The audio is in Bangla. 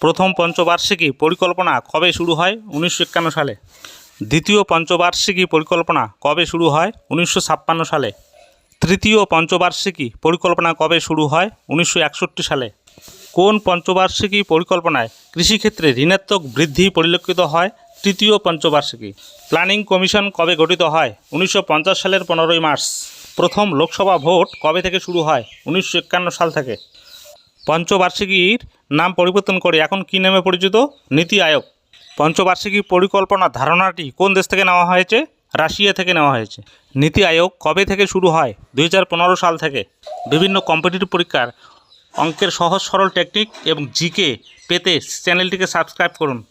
প্রথম পঞ্চবার্ষিকী পরিকল্পনা কবে শুরু হয়? 1951 সালে। দ্বিতীয় পঞ্চবার্ষিকী পরিকল্পনা কবে শুরু হয়? 1956 সালে। তৃতীয় পঞ্চবার্ষিকী পরিকল্পনা কবে শুরু হয়? 1961 সালে। কোন পঞ্চবার্ষিকী পরিকল্পনায় কৃষিক্ষেত্রে ঋণাত্মক বৃদ্ধি পরিলক্ষিত হয়? তৃতীয় পঞ্চবার্ষিকী। প্ল্যানিং কমিশন কবে গঠিত হয়? 1950 সালের 15ই মার্চ। প্রথম লোকসভা ভোট কবে থেকে শুরু হয়? 1951 সাল থেকে। পঞ্চবার্ষিকীর নাম পরিবর্তন করে এখন কী নামে পরিচিত? নীতি আয়োগ। পঞ্চবার্ষিকী পরিকল্পনার ধারণাটি কোন দেশ থেকে নেওয়া হয়েছে? রাশিয়া থেকে নেওয়া হয়েছে। নীতি আয়োগ কবে থেকে শুরু হয়? 2015 সাল থেকে। বিভিন্ন কম্পিটিটিভ পরীক্ষার অঙ্কের সহজ সরল টেকনিক এবং জিকে পেতে চ্যানেলটিকে সাবস্ক্রাইব করুন।